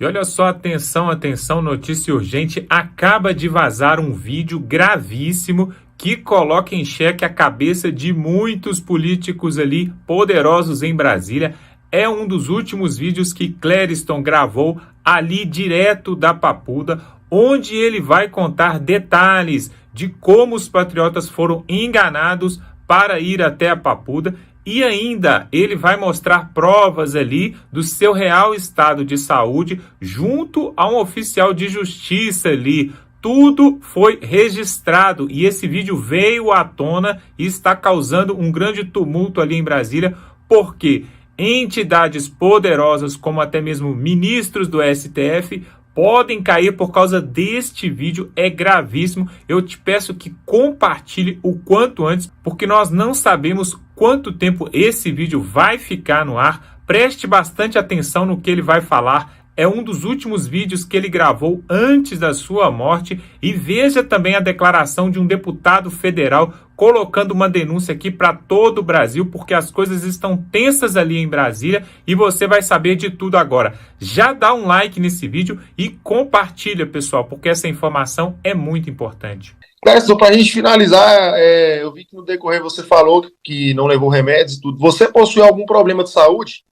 E olha só, atenção, atenção, notícia urgente. Acaba de vazar um vídeo gravíssimo que coloca em xeque a cabeça de muitos políticos ali poderosos em Brasília. É um dos últimos vídeos que Clériston gravou ali direto da Papuda, onde ele vai contar detalhes de como os patriotas foram enganados para ir até a Papuda. E ainda ele vai mostrar provas ali do seu real estado de saúde junto a um oficial de justiça ali. Tudo foi registrado e esse vídeo veio à tona e está causando um grande tumulto ali em Brasília, porque entidades poderosas, como até mesmo ministros do STF, podem cair por causa deste vídeo. É gravíssimo. Eu te peço que compartilhe o quanto antes, porque nós não sabemos quanto tempo esse vídeo vai ficar no ar. Preste bastante atenção no que ele vai falar. É um dos últimos vídeos que ele gravou antes da sua morte. E veja também a declaração de um deputado federal colocando uma denúncia aqui para todo o Brasil, porque as coisas estão tensas ali em Brasília e você vai saber de tudo agora. Já dá um like nesse vídeo e compartilha, pessoal, porque essa informação é muito importante. Clériston, para a gente finalizar, eu vi que no decorrer você falou que não levou remédios e tudo. Você possui algum problema de saúde?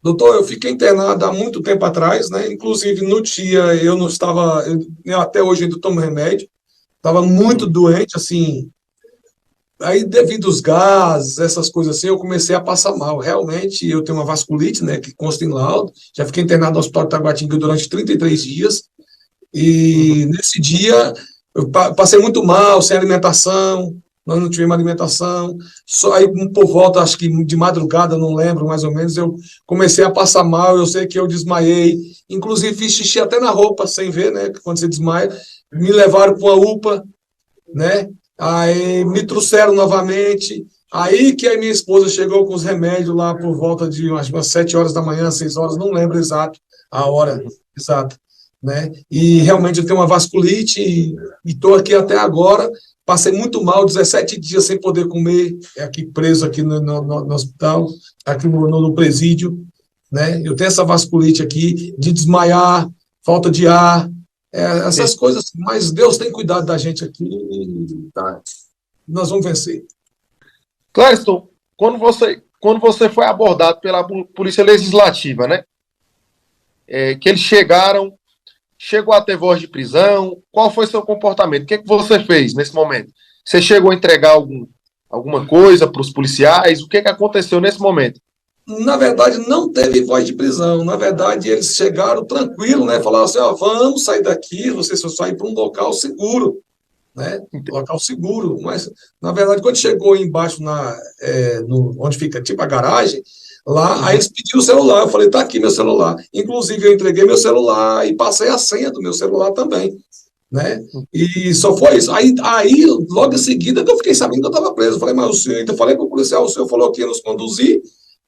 Doutor, eu fiquei internado há muito tempo atrás, né? Inclusive, no dia eu não estava, até hoje ainda tomo remédio, estava muito doente, assim. Aí, devido aos gases, essas coisas assim, eu comecei a passar mal. Realmente, eu tenho uma vasculite, né, que consta em laudo. Já fiquei internado no Hospital de Taguatinga durante 33 dias. E nesse dia, eu passei muito mal, sem alimentação. Nós não tivemos alimentação. Só aí, por volta, acho que de madrugada, não lembro mais ou menos, eu comecei a passar mal. Eu sei que eu desmaiei. Inclusive, fiz xixi até na roupa, sem ver, né, quando você desmaia. Me levaram para uma UPA, né? Aí me trouxeram novamente, aí que a minha esposa chegou com os remédios lá por volta de umas 7 horas da manhã, 6 horas, não lembro exato a hora exata, né? E realmente eu tenho uma vasculite e estou aqui até agora, passei muito mal, 17 dias sem poder comer, aqui preso aqui no hospital, aqui no presídio, né? Eu tenho essa vasculite aqui, de desmaiar, falta de ar, essas coisas, mas Deus tem cuidado da gente aqui, tá? Nós vamos vencer. Clériston, quando você foi abordado pela Polícia Legislativa, né? Que eles chegou a ter voz de prisão, qual foi seu comportamento? O que você fez nesse momento? Você chegou a entregar alguma coisa para os policiais? O que aconteceu nesse momento? Na verdade, não teve voz de prisão. Na verdade, eles chegaram tranquilo, né? Falaram assim, ó, vamos sair daqui, vocês vão sair para um local seguro, né? Local seguro. Mas, na verdade, quando chegou embaixo, onde fica tipo a garagem, lá, aí eles pediram o celular. Eu falei, tá aqui meu celular. Inclusive, eu entreguei meu celular e passei a senha do meu celular também, né? E só foi isso. Aí logo em seguida, que eu fiquei sabendo que eu estava preso. Eu falei, mas o senhor, eu falei para o policial, o senhor falou que ia nos conduzir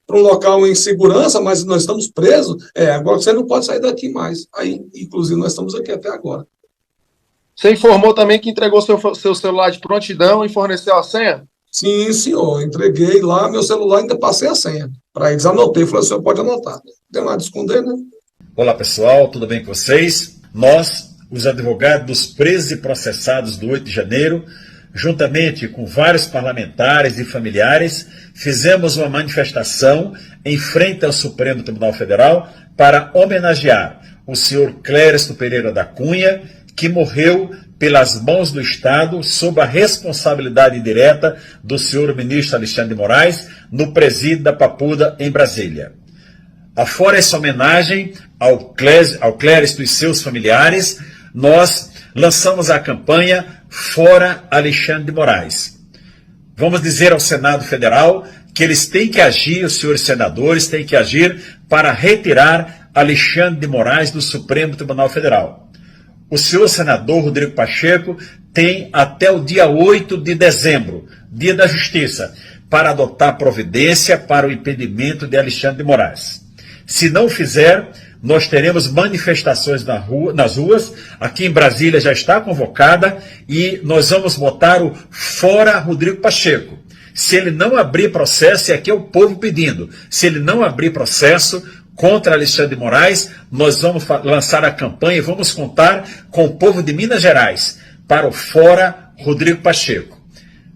para um local em segurança, mas nós estamos presos. Agora você não pode sair daqui mais. Aí, inclusive, nós estamos aqui até agora. Você informou também que entregou seu celular de prontidão e forneceu a senha? Sim, senhor. Entreguei lá meu celular e ainda passei a senha. Para eles, anotei. Falei, o senhor pode anotar. Não tem nada de esconder, né? Olá, pessoal. Tudo bem com vocês? Nós, os advogados dos presos e processados do 8 de janeiro, juntamente com vários parlamentares e familiares, fizemos uma manifestação em frente ao Supremo Tribunal Federal para homenagear o senhor Clériston Pereira da Cunha, que morreu pelas mãos do Estado sob a responsabilidade direta do senhor ministro Alexandre de Moraes no presídio da Papuda, em Brasília. Afora essa homenagem ao Clériston e seus familiares, nós lançamos a campanha Fora Alexandre de Moraes. Vamos dizer ao Senado Federal que eles têm que agir, os senhores senadores têm que agir para retirar Alexandre de Moraes do Supremo Tribunal Federal. O senhor senador Rodrigo Pacheco tem até o dia 8 de dezembro, dia da Justiça, para adotar providência para o impedimento de Alexandre de Moraes. Se não fizer, nós teremos manifestações nas ruas. Aqui em Brasília já está convocada e nós vamos botar o Fora Rodrigo Pacheco. Se ele não abrir processo, e aqui é o povo pedindo, se ele não abrir processo, contra Alexandre de Moraes, nós vamos lançar a campanha e vamos contar com o povo de Minas Gerais para o Fora Rodrigo Pacheco.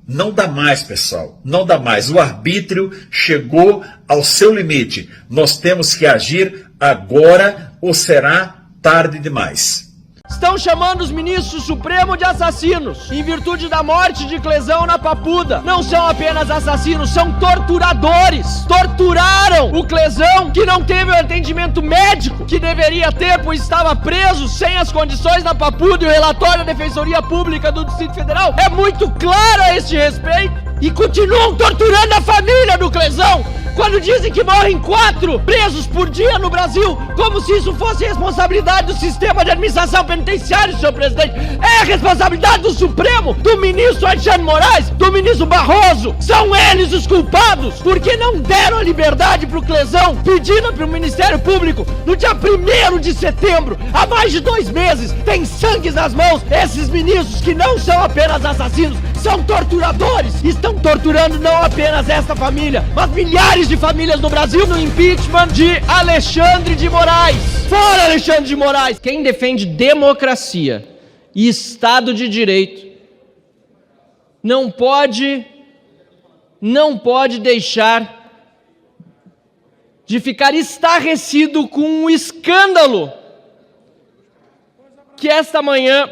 Não dá mais, pessoal, não dá mais. O arbítrio chegou ao seu limite. Nós temos que agir agora ou será tarde demais. Estão chamando os ministros do Supremo de assassinos, em virtude da morte de Clezão na Papuda. Não são apenas assassinos, são torturadores. Torturaram o Clezão, que não teve o atendimento médico que deveria ter, pois estava preso sem as condições na Papuda, e o relatório da Defensoria Pública do Distrito Federal é muito claro a este respeito. E continuam torturando a família do Clezão, quando dizem que morrem 4 presos por dia no Brasil, como se isso fosse responsabilidade do sistema de administração penitenciária, senhor presidente. É responsabilidade do Supremo, do ministro Alexandre de Moraes, do ministro Barroso. São eles os culpados, porque não deram a liberdade pro Clezão, pedida pelo Ministério Público no dia 1º de setembro, há mais de 2 meses. Tem sangue nas mãos. Esses ministros, que não são apenas assassinos, são torturadores. Estão torturando não apenas esta família, mas milhares de famílias no Brasil, no impeachment de Alexandre de Moraes. Fora Alexandre de Moraes! Quem defende democracia e Estado de Direito não pode deixar de ficar estarrecido com o escândalo que esta manhã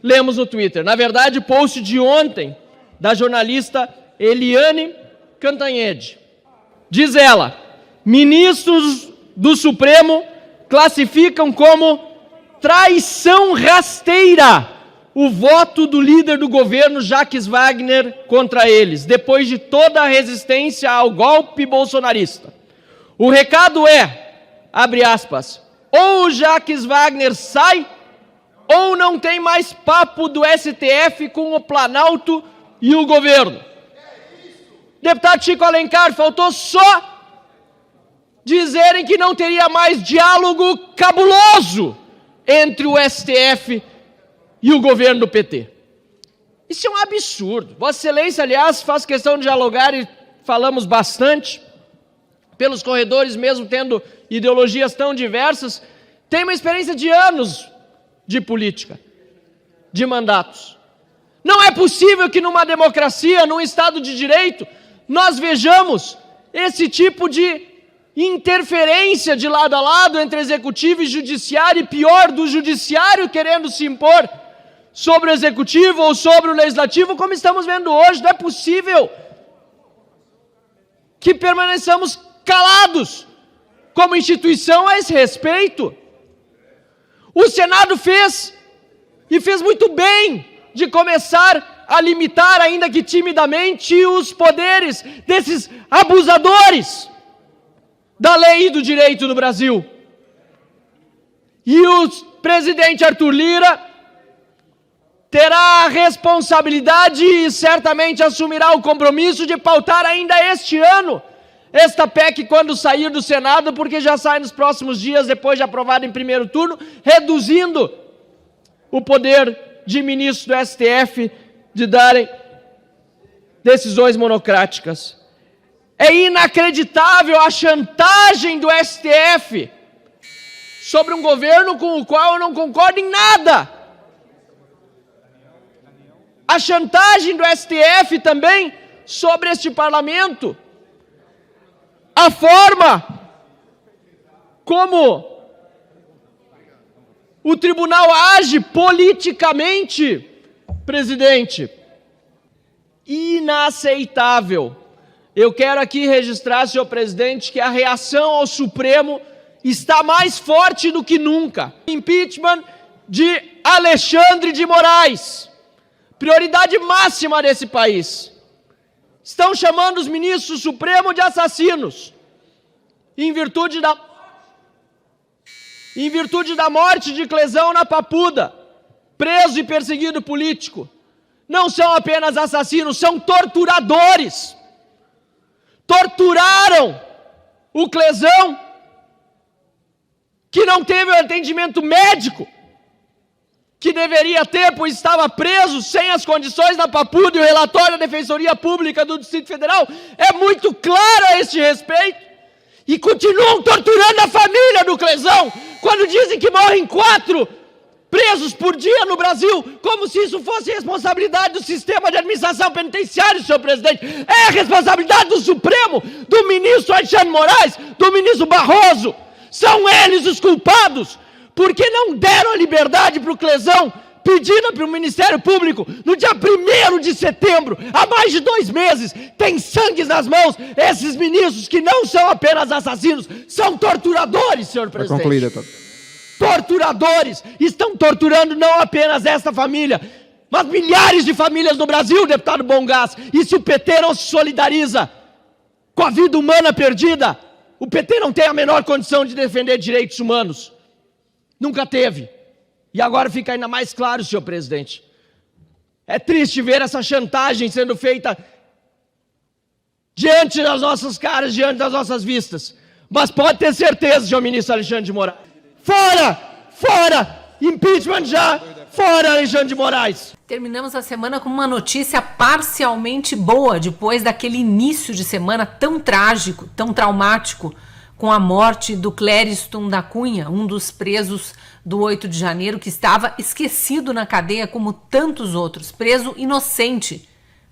lemos no Twitter. Na verdade, o post de ontem da jornalista Eliane Cantanhede. Diz ela: ministros do Supremo classificam como traição rasteira o voto do líder do governo, Jacques Wagner, contra eles, depois de toda a resistência ao golpe bolsonarista. O recado é, abre aspas, ou o Jacques Wagner sai, ou não tem mais papo do STF com o Planalto e o governo. Deputado Chico Alencar, faltou só dizerem que não teria mais diálogo cabuloso entre o STF e o governo do PT. Isso é um absurdo. Vossa Excelência, aliás, faz questão de dialogar e falamos bastante, pelos corredores, mesmo tendo ideologias tão diversas, tem uma experiência de anos de política, de mandatos. Não é possível que numa democracia, num Estado de Direito, nós vejamos esse tipo de interferência de lado a lado entre executivo e judiciário, e pior, do judiciário querendo se impor sobre o executivo ou sobre o legislativo, como estamos vendo hoje. Não é possível que permaneçamos calados como instituição a esse respeito. O Senado fez muito bem de começar a limitar, ainda que timidamente, os poderes desses abusadores da lei e do direito do Brasil. E o presidente Arthur Lira terá a responsabilidade e certamente assumirá o compromisso de pautar ainda este ano esta PEC quando sair do Senado, porque já sai nos próximos dias, depois de aprovada em primeiro turno, reduzindo o poder de ministros do STF de darem decisões monocráticas. É inacreditável a chantagem do STF sobre um governo com o qual eu não concordo em nada. A chantagem do STF também sobre este parlamento. A forma como o tribunal age politicamente, presidente, inaceitável. Eu quero aqui registrar, senhor presidente, que a reação ao Supremo está mais forte do que nunca. Impeachment de Alexandre de Moraes, prioridade máxima desse país. Estão chamando os ministros do Supremo de assassinos, em virtude da morte de Clezão na Papuda, preso e perseguido político. Não são apenas assassinos, são torturadores. Torturaram o Clezão, que não teve o atendimento médico que deveria ter, pois estava preso sem as condições na Papuda, e o relatório da Defensoria Pública do Distrito Federal é muito claro a este respeito. E continuam torturando a família do Clezão, quando dizem que morrem 4 presos por dia no Brasil, como se isso fosse responsabilidade do sistema de administração penitenciária, senhor presidente. É responsabilidade do Supremo, do ministro Alexandre de Moraes, do ministro Barroso. São eles os culpados, porque não deram a liberdade para o Clezão, pedida para o Ministério Público no dia 1º de setembro, há mais de 2 meses. Tem sangue nas mãos. Esses ministros, que não são apenas assassinos, são torturadores, senhor presidente. Para concluir, deputado. Torturadores, estão torturando não apenas esta família, mas milhares de famílias no Brasil, deputado Bongás. E se o PT não se solidariza com a vida humana perdida, o PT não tem a menor condição de defender direitos humanos. Nunca teve. E agora fica ainda mais claro, senhor presidente. É triste ver essa chantagem sendo feita diante das nossas caras, diante das nossas vistas. Mas pode ter certeza, senhor ministro Alexandre de Moraes. Fora! Fora! Impeachment já! Fora, Alexandre de Moraes! Terminamos a semana com uma notícia parcialmente boa, depois daquele início de semana tão trágico, tão traumático, com a morte do Clériston da Cunha, um dos presos do 8 de janeiro, que estava esquecido na cadeia como tantos outros, preso inocente,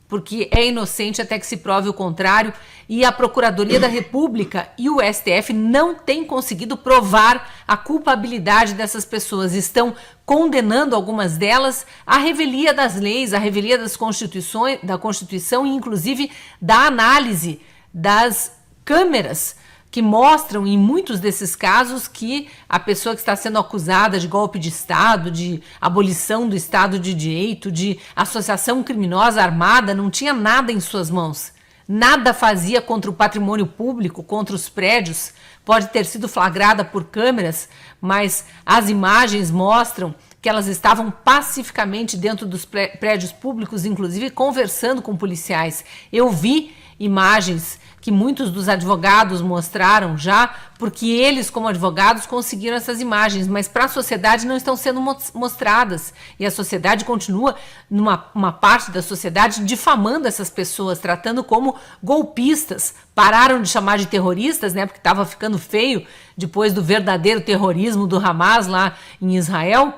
porque é inocente até que se prove o contrário, e a Procuradoria da República e o STF não têm conseguido provar a culpabilidade dessas pessoas. Estão condenando algumas delas à revelia das leis, à revelia das constituições, da Constituição e inclusive da análise das câmeras, que mostram em muitos desses casos que a pessoa que está sendo acusada de golpe de Estado, de abolição do Estado de Direito, de associação criminosa armada, não tinha nada em suas mãos. Nada fazia contra o patrimônio público, contra os prédios. Pode ter sido flagrada por câmeras, mas as imagens mostram que elas estavam pacificamente dentro dos prédios públicos, inclusive conversando com policiais. Eu vi imagens que muitos dos advogados mostraram já, porque eles, como advogados, conseguiram essas imagens, mas para a sociedade não estão sendo mostradas. E a sociedade continua, uma parte da sociedade, difamando essas pessoas, tratando como golpistas. Pararam de chamar de terroristas, né, porque estava ficando feio depois do verdadeiro terrorismo do Hamas lá em Israel.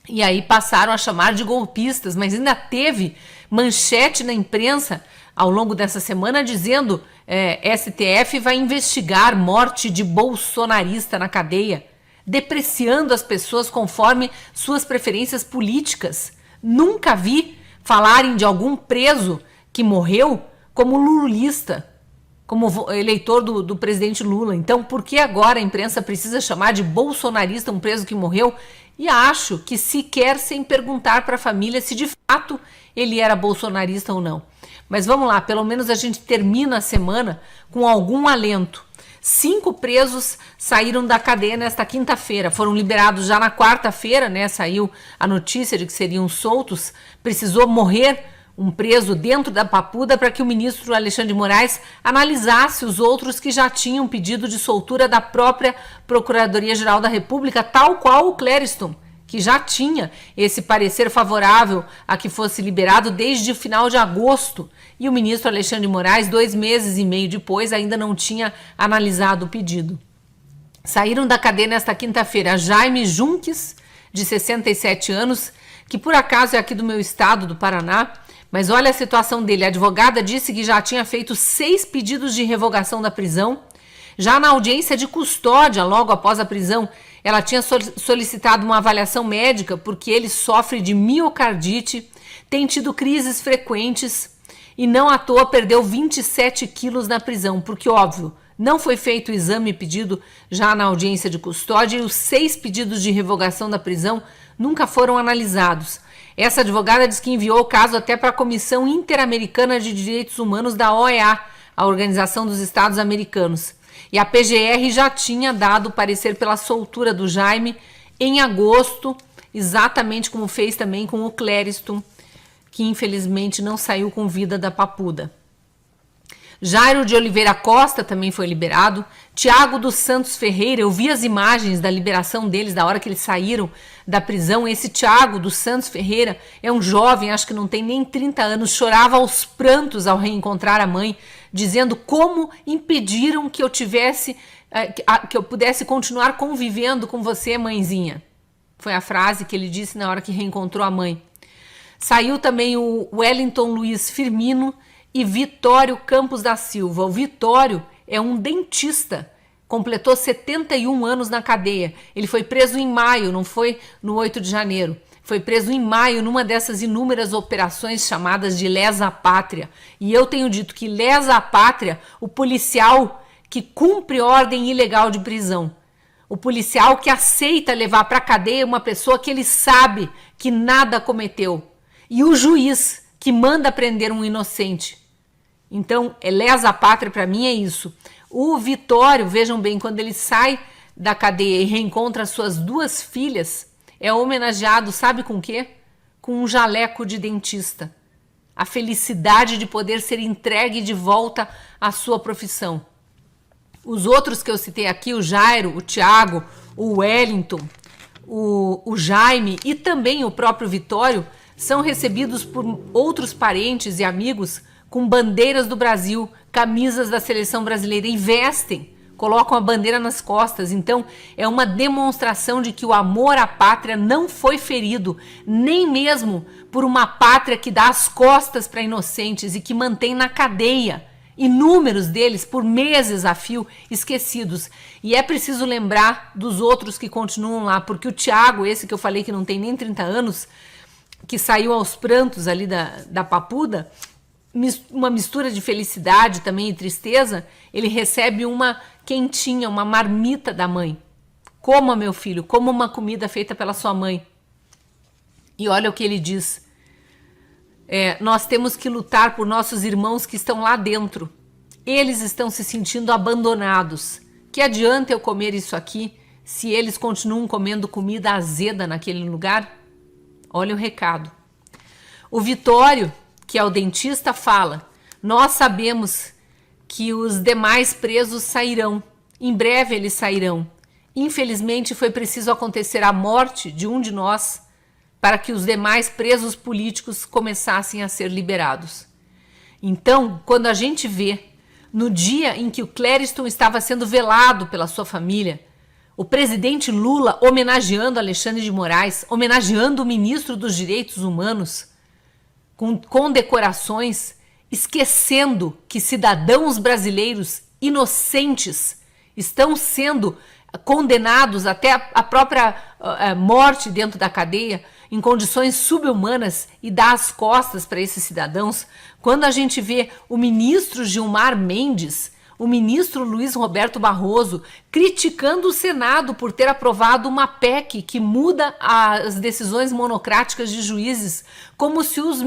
E aí passaram a chamar de golpistas, mas ainda teve manchete na imprensa ao longo dessa semana dizendo STF vai investigar morte de bolsonarista na cadeia, depreciando as pessoas conforme suas preferências políticas. Nunca vi falarem de algum preso que morreu como lulista, como eleitor do presidente Lula. Então, por que agora a imprensa precisa chamar de bolsonarista um preso que morreu? E acho que sequer sem perguntar para a família se de fato ele era bolsonarista ou não. Mas vamos lá, pelo menos a gente termina a semana com algum alento. 5 presos saíram da cadeia nesta quinta-feira, foram liberados já na quarta-feira, né? Saiu a notícia de que seriam soltos. Precisou morrer um preso dentro da Papuda para que o ministro Alexandre de Moraes analisasse os outros que já tinham pedido de soltura da própria Procuradoria-Geral da República, tal qual o Clériston, que já tinha esse parecer favorável a que fosse liberado desde o final de agosto. E o ministro Alexandre de Moraes, 2 meses e meio depois, ainda não tinha analisado o pedido. Saíram da cadeia nesta quinta-feira Jaime Junques, de 67 anos, que por acaso é aqui do meu estado, do Paraná, mas olha a situação dele. A advogada disse que já tinha feito 6 pedidos de revogação da prisão. Já na audiência de custódia, logo após a prisão, ela tinha solicitado uma avaliação médica porque ele sofre de miocardite, tem tido crises frequentes e não à toa perdeu 27 quilos na prisão, porque, óbvio, não foi feito o exame pedido já na audiência de custódia e os 6 pedidos de revogação da prisão nunca foram analisados. Essa advogada diz que enviou o caso até para a Comissão Interamericana de Direitos Humanos da OEA, a Organização dos Estados Americanos. E a PGR já tinha dado parecer pela soltura do Jaime em agosto, exatamente como fez também com o Clériston, que infelizmente não saiu com vida da Papuda. Jairo de Oliveira Costa também foi liberado. Tiago dos Santos Ferreira, eu vi as imagens da liberação deles, da hora que eles saíram da prisão. Esse Tiago dos Santos Ferreira é um jovem, acho que não tem nem 30 anos, chorava aos prantos ao reencontrar a mãe dizendo como impediram que eu tivesse, que eu pudesse continuar convivendo com você, mãezinha. Foi a frase que ele disse na hora que reencontrou a mãe. Saiu também o Wellington Luiz Firmino e Vitório Campos da Silva. O Vitório é um dentista, completou 71 anos na cadeia. Ele foi preso em maio, não foi no 8 de janeiro. Foi preso em maio numa dessas inúmeras operações chamadas de lesa pátria. E eu tenho dito que lesa pátria, o policial que cumpre ordem ilegal de prisão. O policial que aceita levar para a cadeia uma pessoa que ele sabe que nada cometeu. E o juiz que manda prender um inocente. Então, lesa pátria para mim é isso. O Vitório, vejam bem, quando ele sai da cadeia e reencontra suas 2 filhas, é homenageado, sabe com o quê? Com um jaleco de dentista. A felicidade de poder ser entregue de volta à sua profissão. Os outros que eu citei aqui, o Jairo, o Tiago, o Wellington, o Jaime e também o próprio Vitório, são recebidos por outros parentes e amigos com bandeiras do Brasil, camisas da seleção brasileira e vestem, colocam a bandeira nas costas. Então é uma demonstração de que o amor à pátria não foi ferido, nem mesmo por uma pátria que dá as costas para inocentes e que mantém na cadeia inúmeros deles por meses a fio esquecidos. E é preciso lembrar dos outros que continuam lá, porque o Tiago, esse que eu falei que não tem nem 30 anos, que saiu aos prantos ali da Papuda, uma mistura de felicidade também e tristeza, ele recebe uma quentinha, uma marmita da mãe. Coma, meu filho, coma uma comida feita pela sua mãe. E olha o que ele diz. Nós temos que lutar por nossos irmãos que estão lá dentro. Eles estão se sentindo abandonados. Que adianta eu comer isso aqui se eles continuam comendo comida azeda naquele lugar? Olha o recado. O Vitório, que é o dentista, fala: nós sabemos que os demais presos sairão. Em breve eles sairão. Infelizmente foi preciso acontecer a morte de um de nós para que os demais presos políticos começassem a ser liberados. Então, quando a gente vê, no dia em que o Clériston estava sendo velado pela sua família, o presidente Lula homenageando Alexandre de Moraes, homenageando o ministro dos Direitos Humanos, com condecorações, esquecendo que cidadãos brasileiros inocentes estão sendo condenados até a própria morte dentro da cadeia, em condições subhumanas, e dá as costas para esses cidadãos. Quando a gente vê o ministro Gilmar Mendes, o ministro Luiz Roberto Barroso criticando o Senado por ter aprovado uma PEC que muda as decisões monocráticas de juízes, como se os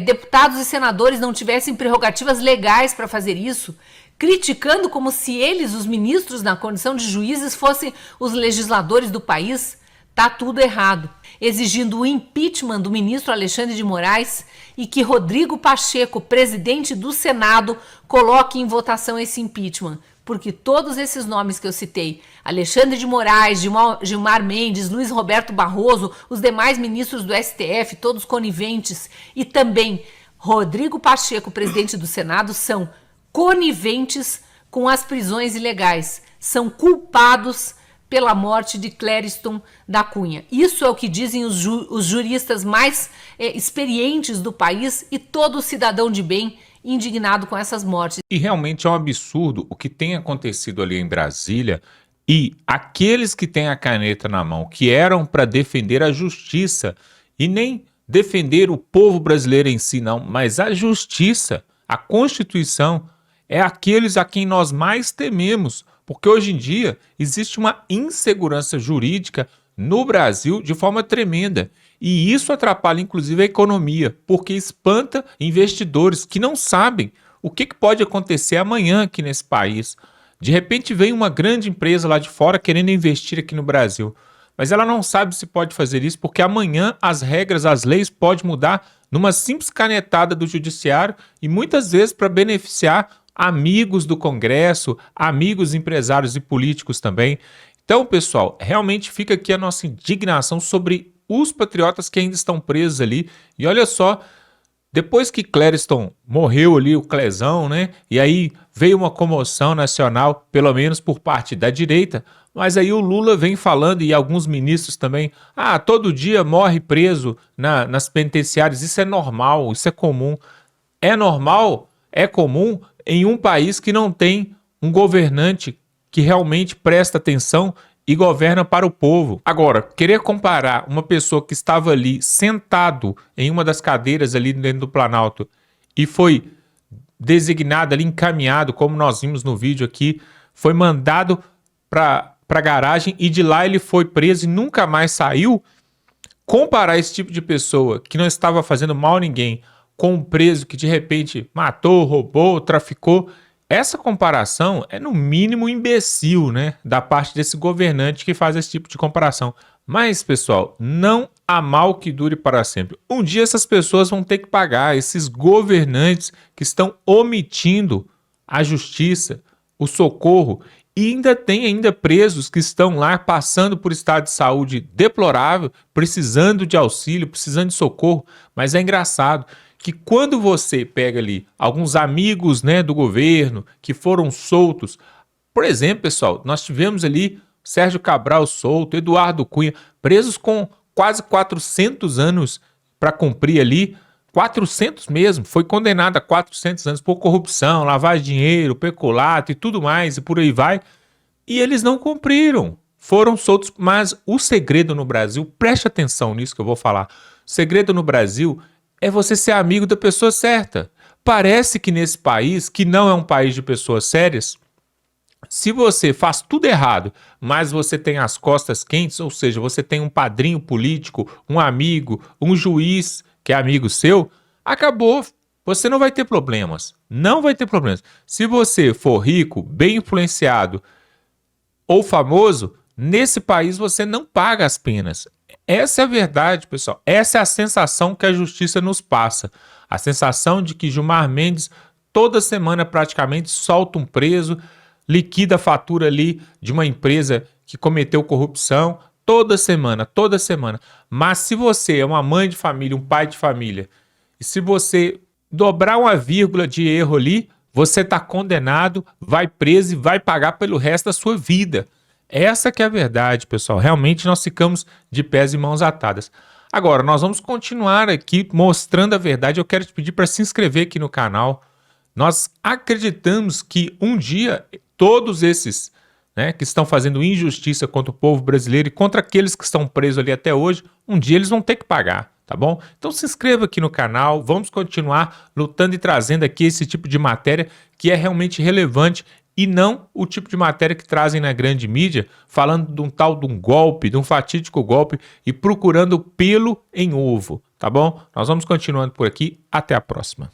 deputados e senadores não tivessem prerrogativas legais para fazer isso, criticando como se eles, os ministros, na condição de juízes, fossem os legisladores do país. Tá tudo errado. Exigindo o impeachment do ministro Alexandre de Moraes e que Rodrigo Pacheco, presidente do Senado, coloque em votação esse impeachment. Porque todos esses nomes que eu citei, Alexandre de Moraes, Gilmar Mendes, Luiz Roberto Barroso, os demais ministros do STF, todos coniventes, e também Rodrigo Pacheco, presidente do Senado, são coniventes com as prisões ilegais, são culpados pela morte de Clériston da Cunha. Isso é o que dizem os juristas mais experientes do país e todo cidadão de bem indignado com essas mortes. E realmente é um absurdo o que tem acontecido ali em Brasília, e aqueles que têm a caneta na mão, que eram para defender a justiça, e nem defender o povo brasileiro em si não, mas a justiça, a Constituição, é aqueles a quem nós mais tememos, porque hoje em dia existe uma insegurança jurídica no Brasil de forma tremenda. E isso atrapalha inclusive a economia, porque espanta investidores que não sabem o que pode acontecer amanhã aqui nesse país. De repente vem uma grande empresa lá de fora querendo investir aqui no Brasil, mas ela não sabe se pode fazer isso porque amanhã as regras, as leis podem mudar numa simples canetada do judiciário e muitas vezes para beneficiar amigos do Congresso, amigos empresários e políticos também. Então, pessoal, realmente fica aqui a nossa indignação sobre os patriotas que ainda estão presos ali. E olha só, depois que Clériston morreu ali, o Clezão, né? E aí veio uma comoção nacional, pelo menos por parte da direita, mas aí o Lula vem falando, e alguns ministros também, todo dia morre preso nas penitenciárias, isso é normal, isso é comum. É normal, é comum em um país que não tem um governante que realmente presta atenção e governa para o povo. Agora, querer comparar uma pessoa que estava ali sentado em uma das cadeiras ali dentro do Planalto e foi designado ali, encaminhado, como nós vimos no vídeo aqui, foi mandado para a garagem e de lá ele foi preso e nunca mais saiu. Comparar esse tipo de pessoa que não estava fazendo mal a ninguém com um preso que de repente matou, roubou, traficou, essa comparação é no mínimo imbecil, né, da parte desse governante que faz esse tipo de comparação. Mas, pessoal, não há mal que dure para sempre. Um dia essas pessoas vão ter que pagar, esses governantes que estão omitindo a justiça, o socorro, e ainda tem presos que estão lá passando por estado de saúde deplorável, precisando de auxílio, precisando de socorro. Mas é engraçado que quando você pega ali alguns amigos, né, do governo que foram soltos, por exemplo, pessoal, nós tivemos ali Sérgio Cabral solto, Eduardo Cunha, presos com quase 400 anos para cumprir ali, 400 mesmo, foi condenado a 400 anos por corrupção, lavagem de dinheiro, peculato e tudo mais, e por aí vai, e eles não cumpriram, foram soltos. Mas o segredo no Brasil, preste atenção nisso que eu vou falar, o segredo no Brasil é você ser amigo da pessoa certa. Parece que nesse país, que não é um país de pessoas sérias, se você faz tudo errado, mas você tem as costas quentes, ou seja, você tem um padrinho político, um amigo, um juiz que é amigo seu, acabou. Você não vai ter problemas. Não vai ter problemas. Se você for rico, bem influenciado ou famoso, nesse país você não paga as penas. Essa é a verdade, pessoal. Essa é a sensação que a justiça nos passa. A sensação de que Gilmar Mendes, toda semana praticamente, solta um preso, liquida a fatura ali de uma empresa que cometeu corrupção, toda semana. Mas se você é uma mãe de família, um pai de família, e se você dobrar uma vírgula de erro ali, você está condenado, vai preso e vai pagar pelo resto da sua vida. Essa que é a verdade, pessoal. Realmente nós ficamos de pés e mãos atadas. Agora, nós vamos continuar aqui mostrando a verdade. Eu quero te pedir para se inscrever aqui no canal. Nós acreditamos que um dia todos esses, né, que estão fazendo injustiça contra o povo brasileiro e contra aqueles que estão presos ali até hoje, um dia eles vão ter que pagar, tá bom? Então se inscreva aqui no canal, vamos continuar lutando e trazendo aqui esse tipo de matéria que é realmente relevante e não o tipo de matéria que trazem na grande mídia, falando de um tal de um golpe, de um fatídico golpe e procurando pelo em ovo, tá bom? Nós vamos continuando por aqui, até a próxima.